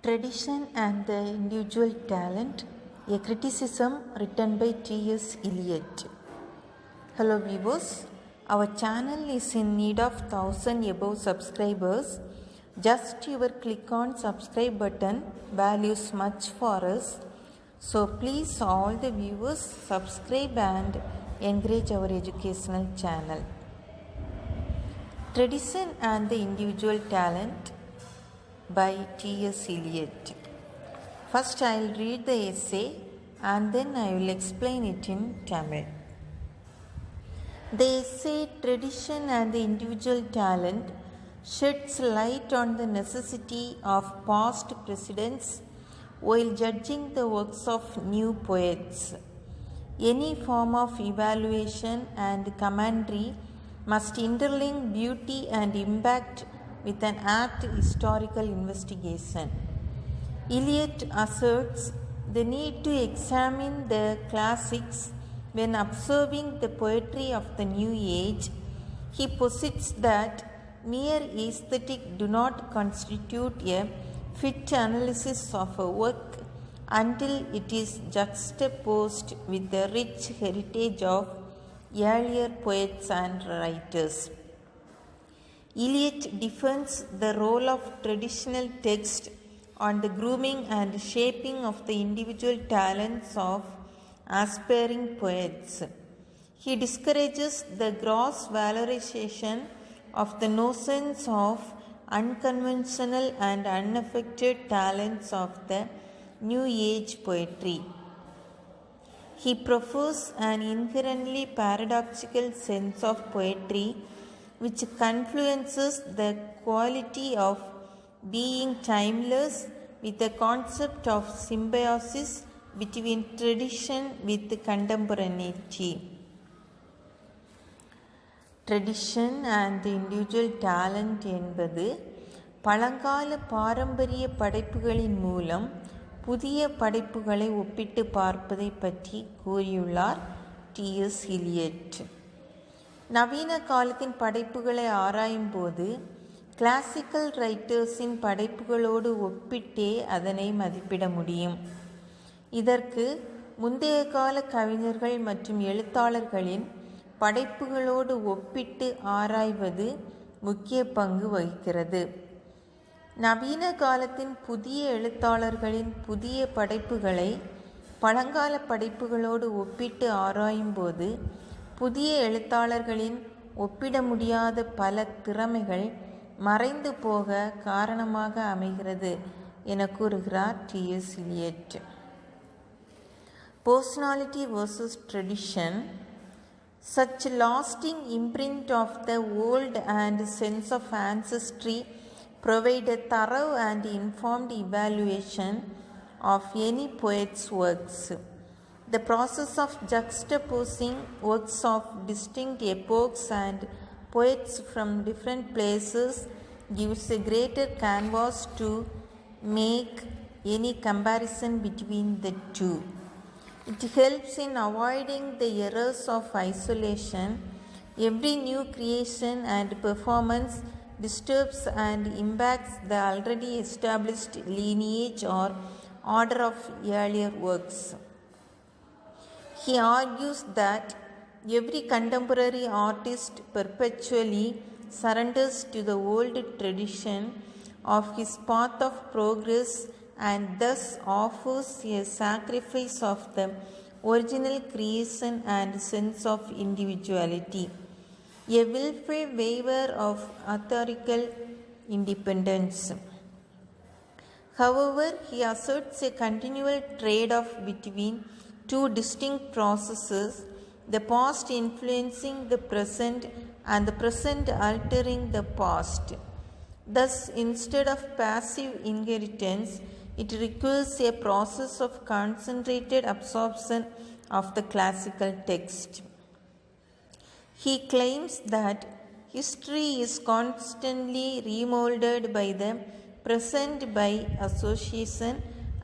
Tradition and the Individual Talent, a criticism written by T.S. Eliot. Hello viewers, our channel is in need of 1000 above subscribers. Just your click on subscribe button values much for us. So please all the viewers subscribe and encourage our educational channel. Tradition and the Individual Talent by T.S. Eliot. First I will read the essay and then I will explain it in Tamil. The essay Tradition and the Individual Talent sheds light on the necessity of past precedents while judging the works of new poets. Any form of evaluation and commentary must interlink beauty and impact with an apt historical investigation. Eliot asserts the need to examine the classics when observing the poetry of the new age. He posits that mere aesthetic do not constitute a fit analysis of a work until it is juxtaposed with the rich heritage of earlier poets and writers. Eliot defends the role of traditional text on the grooming and shaping of the individual talents of aspiring poets. He discourages the gross valorization of the notions of unconventional and unaffected talents of the New Age poetry. He proffers an inherently paradoxical sense of poetry which confluences the quality of being timeless with the concept of symbiosis between tradition with contemporaneity. Tradition and the individual talent என்பது பழங்கால பாரம்பரிய படைப்புகளின் மூலம் புதிய படைப்புகளை ஒப்பிட்டு பார்ப்பதை பற்றி கூறியுள்ளார் T.S. Eliot. நவீன காலத்தின் படைப்புகளை ஆராயும் போது கிளாசிக்கல் ரைட்டர்ஸின் படைப்புகளோடு ஒப்பிட்டே அதனை மதிப்பிட முடியும். இதற்கு முந்தைய கால கவிஞர்கள் மற்றும் எழுத்தாளர்களின் படைப்புகளோடு ஒப்பிட்டு ஆராய்வது முக்கிய பங்கு வகிக்கிறது. நவீன காலத்தின் புதிய எழுத்தாளர்களின் புதிய படைப்புகளை பழங்கால படைப்புகளோடு ஒப்பிட்டு ஆராயும் போது புதிய எழுத்தாளர்களின் ஒப்பிட முடியாத பல திறமைகள் மறைந்து போக காரணமாக அமைகிறது என கூறுகிறார் T.S. Eliot. Personality versus tradition. Such lasting imprint of the old and sense of ancestry provide a thorough and informed evaluation of any poet's works. The process of juxtaposing works of distinct epochs and poets from different places gives a greater canvas to make any comparison between the two. It helps in avoiding the errors of isolation. Every new creation and performance disturbs and impacts the already established lineage or order of earlier works. He argues that every contemporary artist perpetually surrenders to the old tradition of his path of progress and thus offers a sacrifice of the original creation and sense of individuality, a willful waiver of authorical independence. However, he asserts a continual trade-off between two distinct processes, the past influencing the present and the present altering the past. Thus, instead of passive inheritance, it requires a process of concentrated absorption of the classical text. He claims that history is constantly remolded by the present by association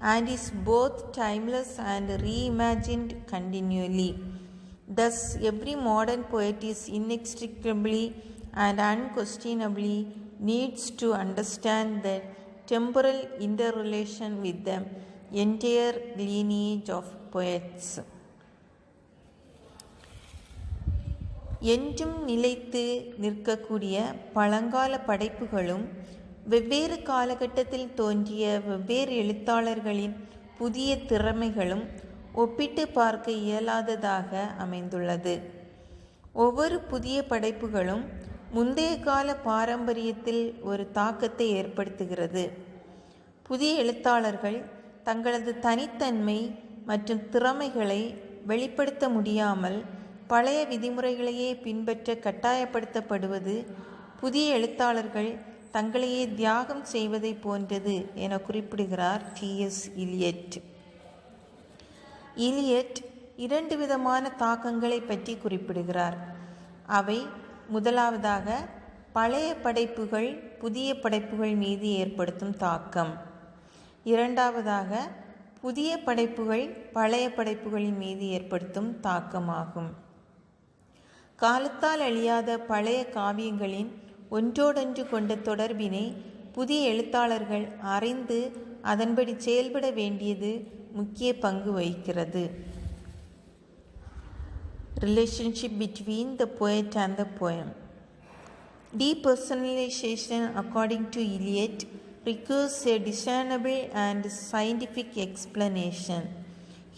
and is both timeless and reimagined continually. Thus, every modern poet is inextricably and unquestionably needs to understand the temporal interrelation with the entire lineage of poets. என்றும் நிலைத்து நிற்கக்கூடிய பழங்கால படைப்புகளும் வெவ்வேறு காலகட்டத்தில் தோன்றிய வெவ்வேறு எழுத்தாளர்களின் புதிய திறமைகளும் ஒப்பிட்டு பார்க்க இயலாததாக அமைந்துள்ளது. ஒவ்வொரு புதிய படைப்புகளும் முந்தைய கால பாரம்பரியத்தில் ஒரு தாக்கத்தை ஏற்படுத்துகிறது. புதிய எழுத்தாளர்கள் தங்களது தனித்தன்மை மற்றும் திறமைகளை வெளிப்படுத்த முடியாமல் பழைய விதிமுறைகளையே பின்பற்ற கட்டாயப்படுத்தப்படுவது புதிய எழுத்தாளர்கள் தங்களையே தியாகம் செய்வதை போன்றது என குறிப்பிடுகிறார் T.S. Eliot. Eliot 2 விதமான தாக்கங்களை பற்றி குறிப்பிடுகிறார். அவை முதலாவதாக பழைய படைப்புகள் புதிய படைப்புகள் மீது ஏற்படுத்தும் தாக்கம், இரண்டாவதாக புதிய படைப்புகள் பழைய படைப்புகளின் மீது ஏற்படுத்தும் தாக்கமாகும். காலத்தால் அழியாத பழைய காவியங்களின் ஒன்றோடொன்று கொண்ட தொடர்பினை புதிய எழுத்தாளர்கள் அறிந்து அதன்படி செயல்பட வேண்டியது முக்கிய பங்கு வகிக்கிறது. Relationship between the poet and the poem. Depersonalization, according to Eliot, requires a discernible and scientific explanation.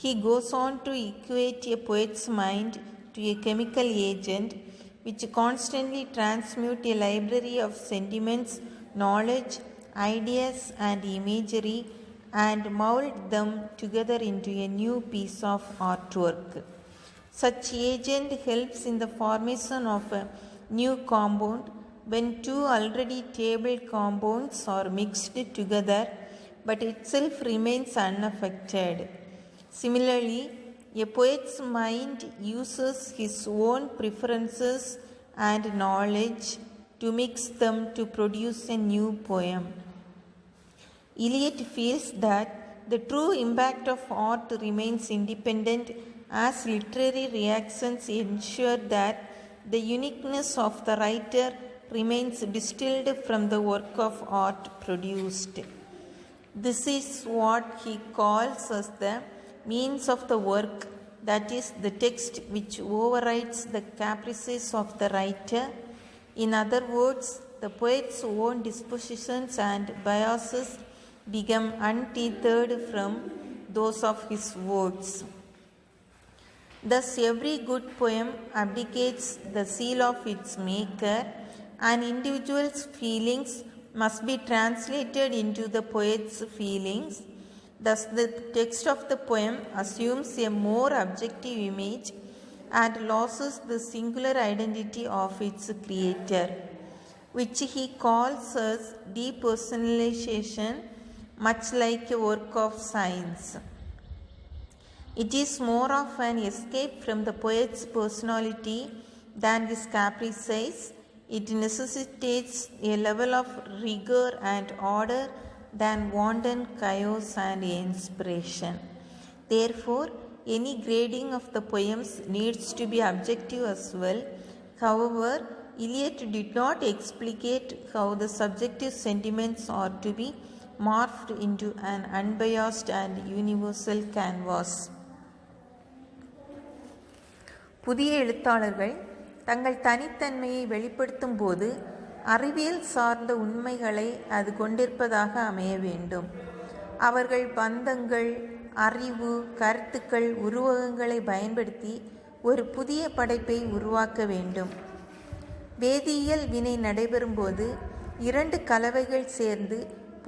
He goes on to equate a poet's mind to a chemical agent which constantly transmute a library of sentiments, knowledge, ideas and imagery and mold them together into a new piece of artwork. Such agent helps in the formation of a new compound when two already tabled compounds are mixed together but itself remains unaffected. Similarly, a poet's mind uses his own preferences and knowledge to mix them to produce a new poem. Eliot feels that the true impact of art remains independent as literary reactions ensure that the uniqueness of the writer remains distilled from the work of art produced. This is what he calls as the means of the work, that is, the text which overrides the caprices of the writer. In other words, the poet's own dispositions and biases become untethered from those of his words. Thus, every good poem abdicates the seal of its maker. An individual's feelings must be translated into the poet's feelings. Thus, the text of the poem assumes a more objective image and loses the singular identity of its creator, which he calls as depersonalization, much like a work of science. It is more of an escape from the poet's personality than his caprices. It necessitates a level of rigor and order than wanton chaos and inspiration. Therefore, any grading of the poems needs to be objective as well. However, Eliot did not explicate how the subjective sentiments are to be morphed into an unbiased and universal canvas. புதிய எழுத்தாளர்கள் தங்கள் தனித்தன்மையை வெளிப்படுத்தும் போது அறிவியல் சார்ந்த உண்மைகளை அது கொண்டிருப்பதாக அமைய வேண்டும். அவர்கள் பந்தங்கள், அறிவு, கருத்துக்கள், உருவகங்களை பயன்படுத்தி ஒரு புதிய படைப்பை உருவாக்க வேண்டும். வேதியியல் வினை நடைபெறும்போது 2 கலவைகள் சேர்ந்து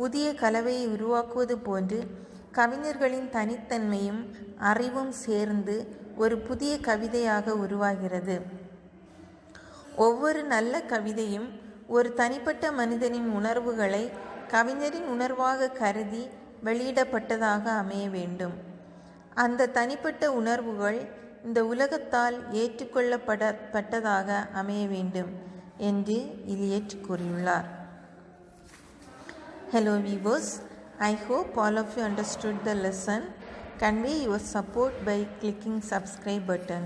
புதிய கலவையை உருவாக்குவது போன்று கவிஞர்களின் தனித்தன்மையும் அறிவும் சேர்ந்து ஒரு புதிய கவிதையாக உருவாகிறது. ஒவ்வொரு நல்ல கவிதையும் ஒரு தனிப்பட்ட மனிதனின் உணர்வுகளை கவிஞரின் உணர்வாக கருதி வெளியிடப்பட்டதாக அமைய வேண்டும். அந்த தனிப்பட்ட உணர்வுகள் இந்த உலகத்தால் ஏற்றுக்கொள்ளப்பட்டதாக அமைய வேண்டும் என்று எலியட் கூறியுள்ளார். Hello viewers, I hope all of you understood the lesson. Convey your support by clicking subscribe button.